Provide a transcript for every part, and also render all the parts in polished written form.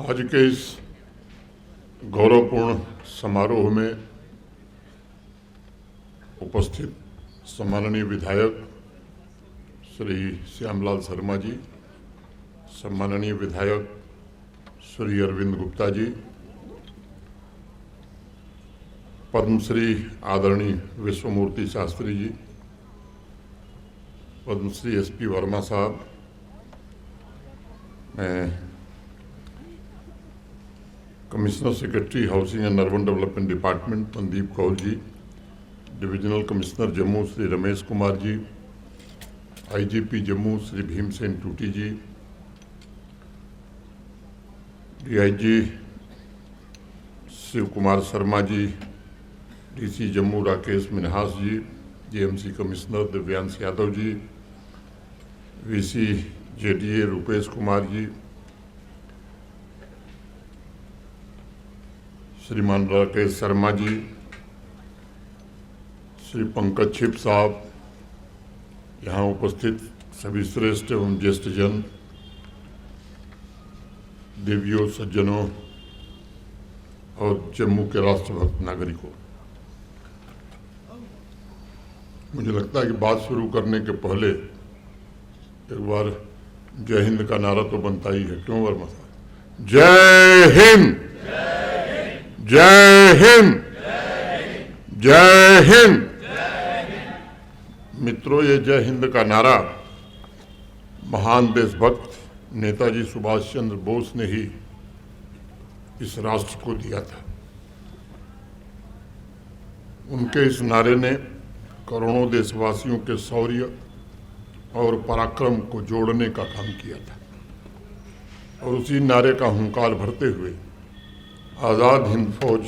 आज के इस गौरवपूर्ण समारोह में उपस्थित सम्माननीय विधायक श्री श्यामलाल शर्मा जी, सम्माननीय विधायक श्री अरविंद गुप्ता जी, पद्मश्री आदरणीय विश्वमूर्ति शास्त्री जी, पद्मश्री एसपी वर्मा साहब, मैं commissioner secretary housing and urban development department Sandeep Kaur ji, divisional commissioner Jammu Shri Ramesh Kumar ji, IGP Jammu Shri Bhimsen Tuti ji, DIG Shiv Kumar Sharma ji, DC Jammu Rakesh Minhas ji, JMC commissioner Divyansh Yadav ji, VC JDA Rupesh Kumar ji, श्रीमान राकेश शर्मा जी, श्री पंकज छिप साहब, यहाँ उपस्थित सभी श्रेष्ठ एवं ज्येष्ठ जन, देवियों, सज्जनों और जम्मू के राष्ट्रभक्त नागरिकों, मुझे लगता है कि बात शुरू करने के पहले एक बार जय हिंद का नारा तो बनता ही है, क्यों वर्मा साहब? जय हिंद, जय हिंद, जय हिंद। मित्रों, ये जय हिंद का नारा महान देशभक्त नेताजी सुभाष चंद्र बोस ने ही इस राष्ट्र को दिया था। उनके इस नारे ने करोड़ों देशवासियों के शौर्य और पराक्रम को जोड़ने का काम किया था और उसी नारे का हुंकार भरते हुए आज़ाद हिंद फौज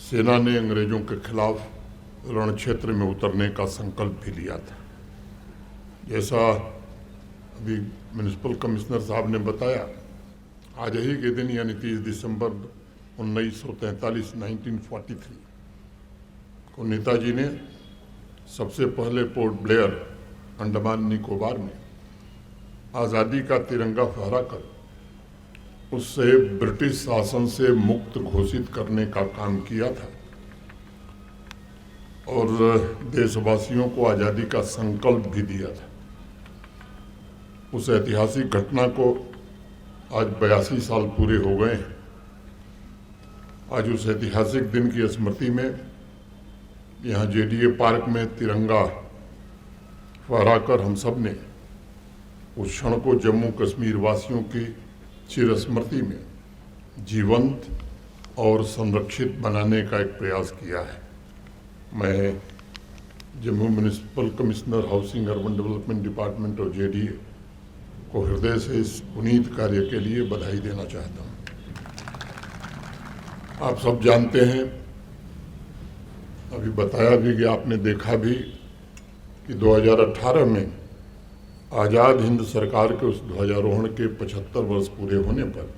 सेना ने अंग्रेजों के खिलाफ रण क्षेत्र में उतरने का संकल्प भी लिया था। जैसा अभी म्युनिसिपल कमिश्नर साहब ने बताया, आज ही के दिन यानी 30 दिसंबर 1943 1943 को नेताजी ने सबसे पहले पोर्ट ब्लेयर अंडमान निकोबार में आज़ादी का तिरंगा फहराकर उससे ब्रिटिश शासन से मुक्त घोषित करने का काम किया था और देशवासियों को आज़ादी का संकल्प भी दिया था। उस ऐतिहासिक घटना को आज 82 साल पूरे हो गए हैं। आज उस ऐतिहासिक दिन की स्मृति में यहाँ जेडीए पार्क में तिरंगा फहराकर हम सब ने उस क्षण को जम्मू कश्मीर वासियों की चिर स्मृति में जीवंत और संरक्षित बनाने का एक प्रयास किया है। मैं Jammu municipal commissioner housing urban development department और जेडीए को हृदय से इस पुनीत कार्य के लिए बधाई देना चाहता हूँ। आप सब जानते हैं, अभी बताया भी कि आपने देखा भी कि 2018 में आज़ाद हिंद सरकार के उस ध्वजारोहण के 75 वर्ष पूरे होने पर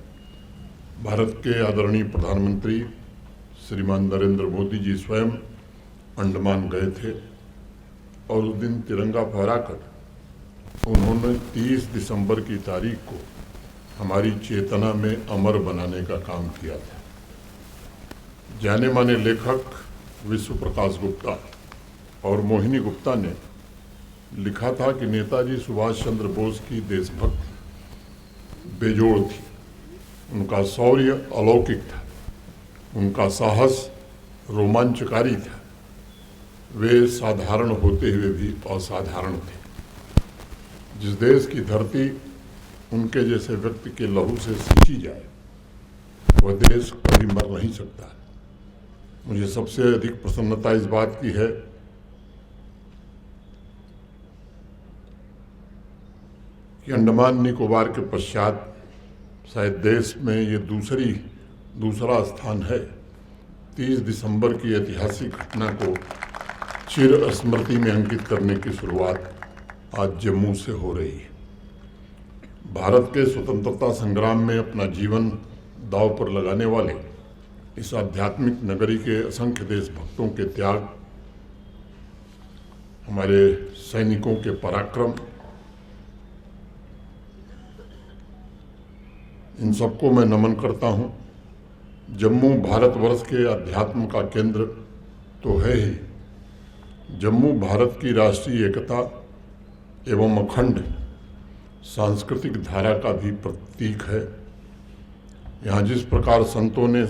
भारत के आदरणीय प्रधानमंत्री श्रीमान नरेंद्र मोदी जी स्वयं अंडमान गए थे और उस दिन तिरंगा फहराकर उन्होंने 30 दिसंबर की तारीख को हमारी चेतना में अमर बनाने का काम किया था। जाने माने लेखक विश्व प्रकाश गुप्ता और मोहिनी गुप्ता ने लिखा था कि नेताजी सुभाष चंद्र बोस की देशभक्ति बेजोड़ थी, उनका शौर्य अलौकिक था, उनका साहस रोमांचकारी था, वे साधारण होते हुए भी असाधारण थे। जिस देश की धरती उनके जैसे व्यक्ति के लहू से सींची जाए वह देश कभी मर नहीं सकता। मुझे सबसे अधिक प्रसन्नता इस बात की है कि अंडमान निकोबार के पश्चात शायद देश में ये दूसरा स्थान है। 30 दिसंबर की ऐतिहासिक घटना को चिर स्मृति में अंकित करने की शुरुआत आज जम्मू से हो रही है। भारत के स्वतंत्रता संग्राम में अपना जीवन दांव पर लगाने वाले इस आध्यात्मिक नगरी के असंख्य देशभक्तों के त्याग, हमारे सैनिकों के पराक्रम, इन सबको मैं नमन करता हूँ। जम्मू भारतवर्ष के अध्यात्म का केंद्र तो है ही, जम्मू भारत की राष्ट्रीय एकता एवं अखंड सांस्कृतिक धारा का भी प्रतीक है। यहाँ जिस प्रकार संतों ने,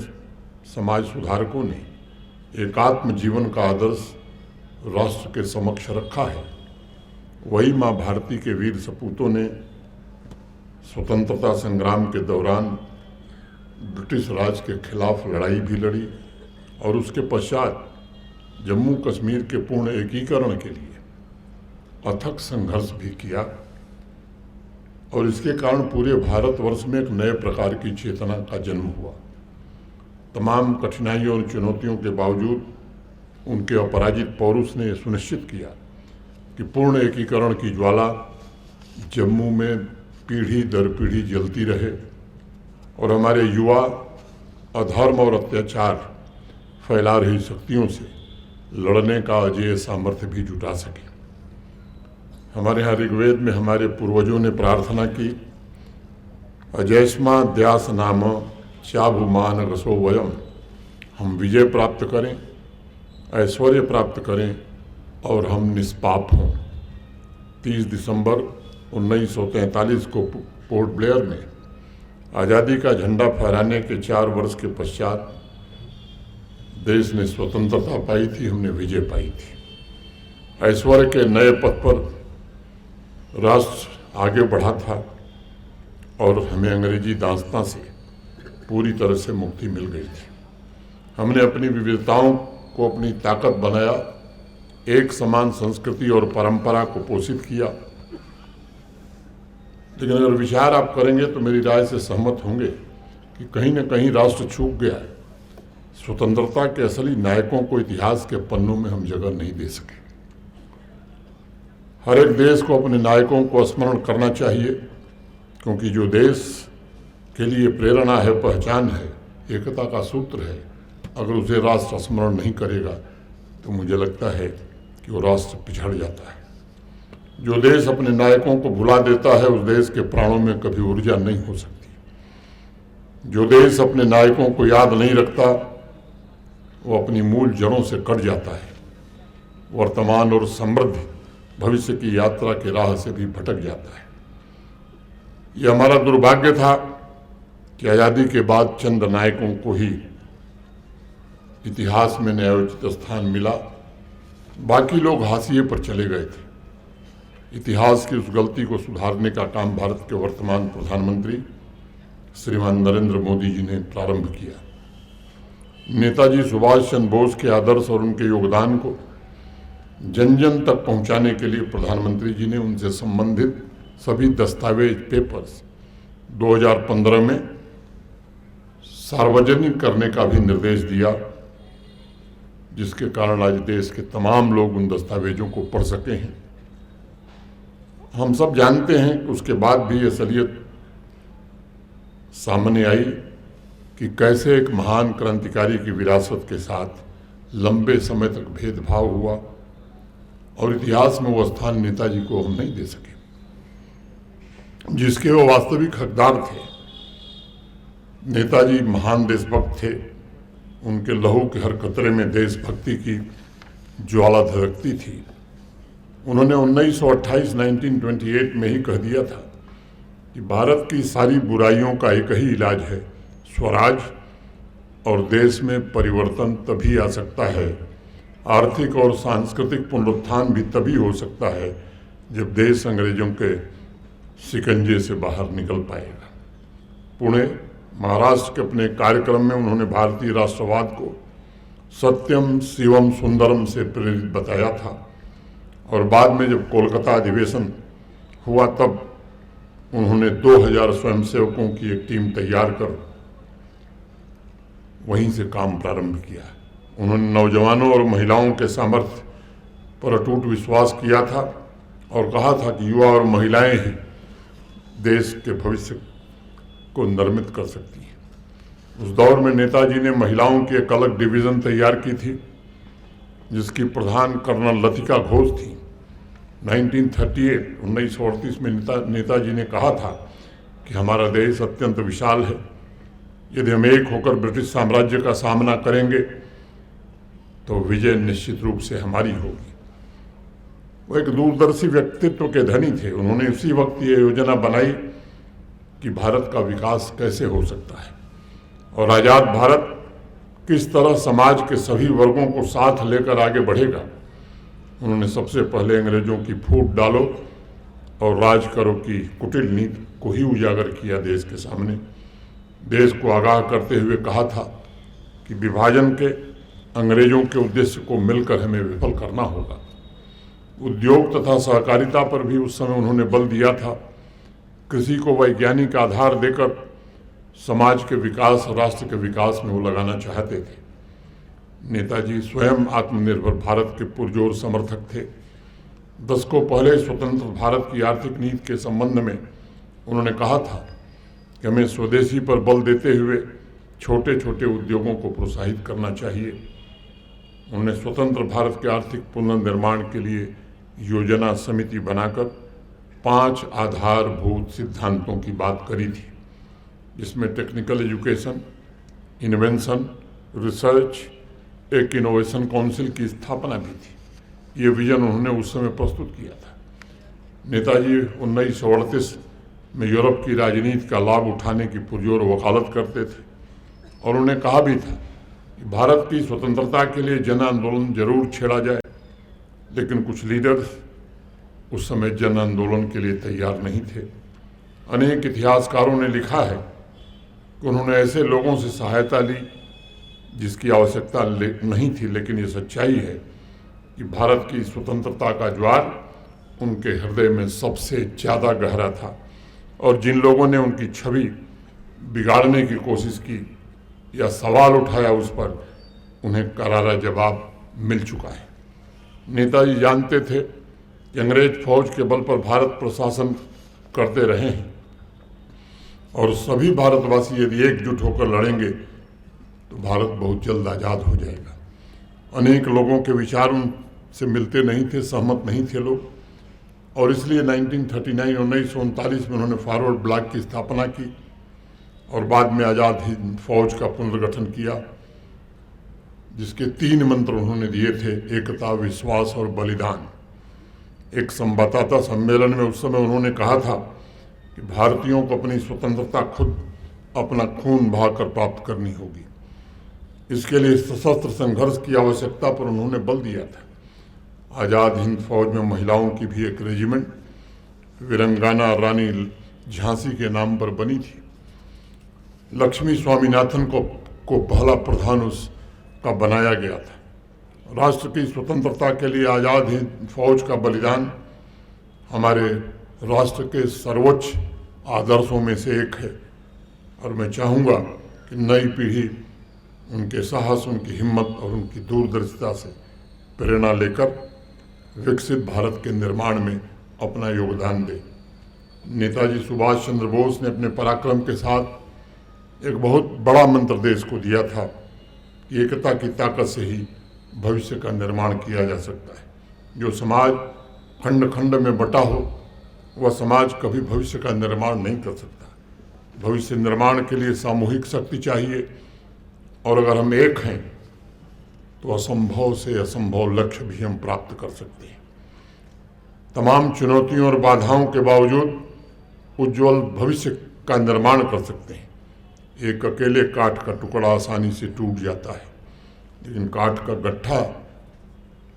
समाज सुधारकों ने एकात्म जीवन का आदर्श राष्ट्र के समक्ष रखा है, वही माँ भारती के वीर सपूतों ने स्वतंत्रता संग्राम के दौरान ब्रिटिश राज के खिलाफ लड़ाई भी लड़ी और उसके पश्चात जम्मू कश्मीर के पूर्ण एकीकरण के लिए अथक संघर्ष भी किया। और इसके कारण पूरे भारतवर्ष में एक नए प्रकार की चेतना का जन्म हुआ। तमाम कठिनाइयों और चुनौतियों के बावजूद उनके अपराजित पौरुष ने सुनिश्चित किया कि पूर्ण एकीकरण की ज्वाला जम्मू में पीढ़ी दर पीढ़ी जलती रहे और हमारे युवा अधर्म और अत्याचार फैला रही शक्तियों से लड़ने का अजेय सामर्थ्य भी जुटा सके। हमारे यहाँ ऋग्वेद में हमारे पूर्वजों ने प्रार्थना की, अजैस्मा द्यास नाम चाभुमान रसो वयम, हम विजय प्राप्त करें, ऐश्वर्य प्राप्त करें और हम निष्पाप हों। 30 दिसंबर 1943 को पोर्ट ब्लेयर में आज़ादी का झंडा फहराने के 4 वर्ष के पश्चात देश ने स्वतंत्रता पाई थी, हमने विजय पाई थी। ऐश्वर्य के नए पथ पर राष्ट्र आगे बढ़ा था और हमें अंग्रेजी दासता से पूरी तरह से मुक्ति मिल गई थी। हमने अपनी विविधताओं को अपनी ताकत बनाया, एक समान संस्कृति और परंपरा को पोषित किया। लेकिन अगर विचार आप करेंगे तो मेरी राय से सहमत होंगे कि कहीं न कहीं राष्ट्र चूक गया है। स्वतंत्रता के असली नायकों को इतिहास के पन्नों में हम जगह नहीं दे सके। हर एक देश को अपने नायकों को स्मरण करना चाहिए, क्योंकि जो देश के लिए प्रेरणा है, पहचान है, एकता का सूत्र है, अगर उसे राष्ट्र स्मरण नहीं करेगा तो मुझे लगता है कि वो राष्ट्र पिछड़ जाता है। जो देश अपने नायकों को भुला देता है उस देश के प्राणों में कभी ऊर्जा नहीं हो सकती। जो देश अपने नायकों को याद नहीं रखता वो अपनी मूल जड़ों से कट जाता है, वर्तमान और समृद्ध भविष्य की यात्रा की राह से भी भटक जाता है। ये हमारा दुर्भाग्य था कि आज़ादी के बाद चंद नायकों को ही इतिहास में न्यायोचित स्थान मिला, बाकी लोग हाशिए पर चले गए थे। इतिहास की उस गलती को सुधारने का काम भारत के वर्तमान प्रधानमंत्री श्रीमान नरेंद्र मोदी जी ने प्रारंभ किया। नेताजी सुभाष चंद्र बोस के आदर्श और उनके योगदान को जन जन तक पहुंचाने के लिए प्रधानमंत्री जी ने उनसे संबंधित सभी दस्तावेज, पेपर्स 2015 में सार्वजनिक करने का भी निर्देश दिया, जिसके कारण आज देश के तमाम लोग उन दस्तावेजों को पढ़ सके हैं। हम सब जानते हैं कि उसके बाद भी असलियत सामने आई कि कैसे एक महान क्रांतिकारी की विरासत के साथ लंबे समय तक भेदभाव हुआ और इतिहास में वो स्थान नेताजी को हम नहीं दे सके जिसके वो वास्तविक हकदार थे। नेताजी महान देशभक्त थे, उनके लहू के हर कतरे में देशभक्ति की ज्वाला धड़कती थी। उन्होंने 1928 में ही कह दिया था कि भारत की सारी बुराइयों का एक ही इलाज है, स्वराज, और देश में परिवर्तन तभी आ सकता है, आर्थिक और सांस्कृतिक पुनरुत्थान भी तभी हो सकता है जब देश अंग्रेजों के शिकंजे से बाहर निकल पाएगा। पुणे, महाराष्ट्र के अपने कार्यक्रम में उन्होंने भारतीय राष्ट्रवाद को सत्यम शिवम सुंदरम से प्रेरित बताया था और बाद में जब कोलकाता अधिवेशन हुआ तब उन्होंने 2000 स्वयंसेवकों की एक टीम तैयार कर वहीं से काम प्रारंभ किया। उन्होंने नौजवानों और महिलाओं के सामर्थ्य पर अटूट विश्वास किया था और कहा था कि युवा और महिलाएं ही देश के भविष्य को निर्मित कर सकती हैं। उस दौर में नेताजी ने महिलाओं की एक अलग डिवीज़न तैयार की थी जिसकी प्रधान कर्नल लतिका घोष थी। 1938 में नेताजी ने कहा था कि हमारा देश अत्यंत विशाल है। यदि हम एक होकर ब्रिटिश साम्राज्य का सामना करेंगे तो विजय निश्चित रूप से हमारी होगी। वो एक दूरदर्शी व्यक्तित्व के धनी थे। उन्होंने उसी वक्त ये योजना बनाई कि भारत का विकास कैसे हो सकता है और आज़ाद भारत किस तरह समाज के सभी वर्गों को साथ लेकर आगे बढ़ेगा। उन्होंने सबसे पहले अंग्रेजों की फूट डालो और राज करो की कुटिल नीति को ही उजागर किया देश के सामने। देश को आगाह करते हुए कहा था कि विभाजन के अंग्रेजों के उद्देश्य को मिलकर हमें विफल करना होगा। उद्योग तथा सहकारिता पर भी उस समय उन्होंने बल दिया था। कृषि को वैज्ञानिक आधार देकर समाज के विकास और राष्ट्र के विकास में वो लगाना चाहते थे। नेताजी स्वयं आत्मनिर्भर भारत के पुरजोर समर्थक थे। दशकों पहले स्वतंत्र भारत की आर्थिक नीति के संबंध में उन्होंने कहा था कि हमें स्वदेशी पर बल देते हुए छोटे छोटे उद्योगों को प्रोत्साहित करना चाहिए। उन्होंने स्वतंत्र भारत के आर्थिक पुनर्निर्माण के लिए योजना समिति बनाकर 5 आधारभूत सिद्धांतों की बात करी थी, जिसमें टेक्निकल एजुकेशन, इन्वेंशन, रिसर्च, एक इनोवेशन काउंसिल की स्थापना भी थी। ये विजन उन्होंने उस समय प्रस्तुत किया था। नेताजी 1938 में यूरोप की राजनीति का लाभ उठाने की पुरजोर वकालत करते थे और उन्हें कहा भी था कि भारत की स्वतंत्रता के लिए जन आंदोलन जरूर छेड़ा जाए, लेकिन कुछ लीडर्स उस समय जन आंदोलन के लिए तैयार नहीं थे। अनेक इतिहासकारों ने लिखा है कि उन्होंने ऐसे लोगों से सहायता ली जिसकी आवश्यकता नहीं थी, लेकिन ये सच्चाई है कि भारत की स्वतंत्रता का ज्वार उनके हृदय में सबसे ज़्यादा गहरा था और जिन लोगों ने उनकी छवि बिगाड़ने की कोशिश की या सवाल उठाया उस पर, उन्हें करारा जवाब मिल चुका है। नेताजी जानते थे कि अंग्रेज फौज के बल पर भारत प्रशासन करते रहे हैं और सभी भारतवासी यदि एकजुट होकर लड़ेंगे तो भारत बहुत जल्द आज़ाद हो जाएगा। अनेक लोगों के विचार उनसे मिलते नहीं थे, सहमत नहीं थे लोग, और इसलिए 1939 में उन्होंने फॉरवर्ड ब्लॉक की स्थापना की और बाद में आज़ाद हिंद फौज का पुनर्गठन किया, जिसके 3 मंत्र उन्होंने दिए थे: एकता, विश्वास और बलिदान। एक संवाददाता सम्मेलन में उस समय उन्होंने कहा था कि भारतीयों को अपनी स्वतंत्रता खुद अपना खून बहाकर प्राप्त करनी होगी। इसके लिए सशस्त्र संघर्ष की आवश्यकता पर उन्होंने बल दिया था। आज़ाद हिंद फौज में महिलाओं की भी एक रेजिमेंट वीरंगाना रानी झांसी के नाम पर बनी थी। लक्ष्मी स्वामीनाथन को पहला प्रधान उसका बनाया गया था। राष्ट्र की स्वतंत्रता के लिए आज़ाद हिंद फौज का बलिदान हमारे राष्ट्र के सर्वोच्च आदर्शों में से एक है और मैं चाहूँगा कि नई पीढ़ी उनके साहस, उनकी हिम्मत और उनकी दूरदर्शिता से प्रेरणा लेकर विकसित भारत के निर्माण में अपना योगदान दे। नेताजी सुभाष चंद्र बोस ने अपने पराक्रम के साथ एक बहुत बड़ा मंत्र देश को दिया था कि एकता की ताकत से ही भविष्य का निर्माण किया जा सकता है। जो समाज खंड खंड में बटा हो वह समाज कभी भविष्य का निर्माण नहीं कर सकता। भविष्य निर्माण के लिए सामूहिक शक्ति चाहिए और अगर हम एक हैं तो असंभव से असंभव लक्ष्य भी हम प्राप्त कर सकते हैं। तमाम चुनौतियों और बाधाओं के बावजूद उज्जवल भविष्य का निर्माण कर सकते हैं। एक अकेले काठ का टुकड़ा आसानी से टूट जाता है, लेकिन काठ का गट्ठा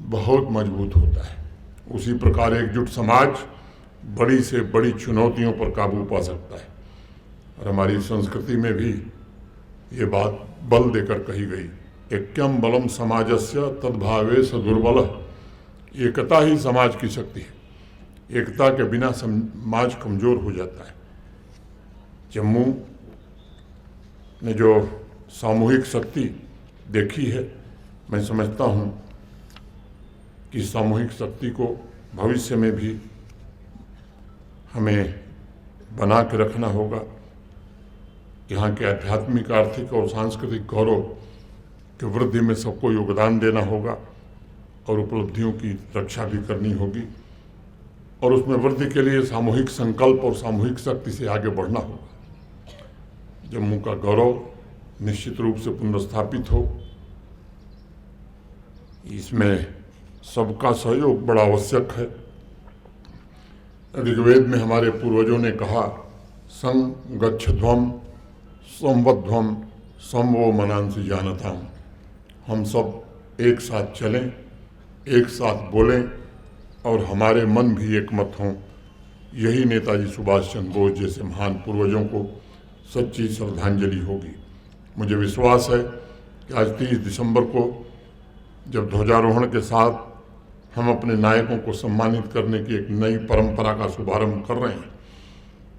बहुत मजबूत होता है। उसी प्रकार एकजुट समाज बड़ी से बड़ी चुनौतियों पर काबू पा सकता है। और हमारी संस्कृति में भी ये बात बल देकर कही गई, ऐक्यम बलम समाजस्य तद्भावे स दुर्बलः। एकता ही समाज की शक्ति है। एकता के बिना समाज कमजोर हो जाता है। जम्मू ने जो सामूहिक शक्ति देखी है, मैं समझता हूँ कि सामूहिक शक्ति को भविष्य में भी हमें बना के रखना होगा। यहाँ के आध्यात्मिक, आर्थिक और सांस्कृतिक गौरव की वृद्धि में सबको योगदान देना होगा और उपलब्धियों की रक्षा भी करनी होगी। और उसमें वृद्धि के लिए सामूहिक संकल्प और सामूहिक शक्ति से आगे बढ़ना होगा। जम्मू का गौरव निश्चित रूप से पुनर्स्थापित हो, इसमें सबका सहयोग बड़ा आवश्यक है। ऋग्वेद में हमारे पूर्वजों ने कहा, संग गच्छध्वम संवध्वम समवो मनांसि जानताम। हम सब एक साथ चलें, एक साथ बोलें और हमारे मन भी एक मत हों। यही नेताजी सुभाष चंद्र बोस जैसे महान पूर्वजों को सच्ची श्रद्धांजलि होगी। मुझे विश्वास है कि आज 30 दिसंबर को जब ध्वजारोहण के साथ हम अपने नायकों को सम्मानित करने की एक नई परंपरा का शुभारंभ कर रहे हैं,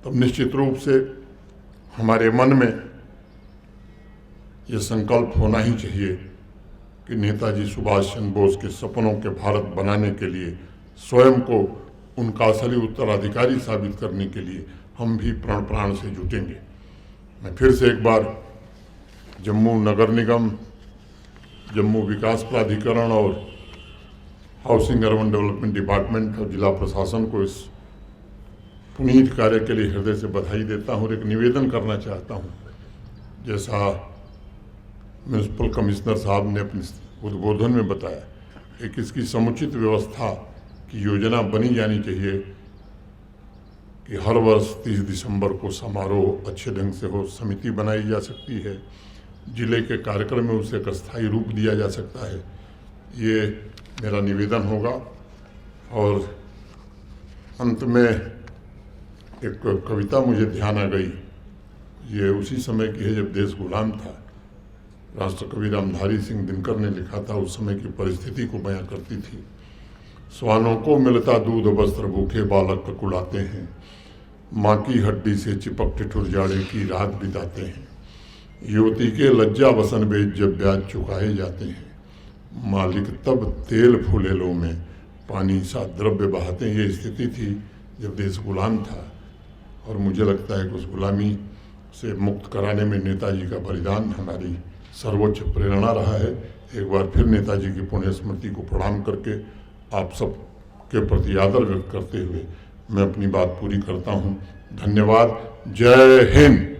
तब निश्चित रूप से हमारे मन में ये संकल्प होना ही चाहिए कि नेताजी सुभाष चंद्र बोस के सपनों के भारत बनाने के लिए, स्वयं को उनका असली उत्तराधिकारी साबित करने के लिए हम भी प्राण प्राण से जुटेंगे। मैं फिर से एक बार जम्मू नगर निगम, जम्मू विकास प्राधिकरण और हाउसिंग अर्बन डेवलपमेंट डिपार्टमेंट और जिला प्रशासन को इस पुनीत कार्य के लिए हृदय से बधाई देता हूँ और एक निवेदन करना चाहता हूँ। जैसा म्यूनिसिपल कमिश्नर साहब ने अपने उद्बोधन में बताया, एक इसकी समुचित व्यवस्था की योजना बनी जानी चाहिए कि हर वर्ष 30 दिसंबर को समारोह अच्छे ढंग से हो, समिति बनाई जा सकती है, जिले के कार्यक्रम में उसे एक अस्थायी रूप दिया जा सकता है। ये मेरा निवेदन होगा। और अंत में एक कविता मुझे ध्यान आ गई, ये उसी समय की है जब देश गुलाम था। राष्ट्रकवि रामधारी सिंह दिनकर ने लिखा था, उस समय की परिस्थिति को बयां करती थी। स्वानों को मिलता दूध वस्त्र, भूखे बालक ककुलाते हैं, माँ की हड्डी से चिपक ठिठुर जाड़े की रात बिताते हैं। युवती के लज्जा वसन बेच जब ब्याज चुकाए जाते हैं, मालिक तब तेल फूलेलों में पानी सा द्रव्य बहाते हैं। ये स्थिति थी जब देश गुलाम था और मुझे लगता है कि उस गुलामी से मुक्त कराने में नेताजी का बलिदान हमारी सर्वोच्च प्रेरणा रहा है। एक बार फिर नेताजी की पुण्य स्मृति को प्रणाम करके आप सब के प्रति आदर व्यक्त करते हुए मैं अपनी बात पूरी करता हूँ। धन्यवाद। जय हिंद।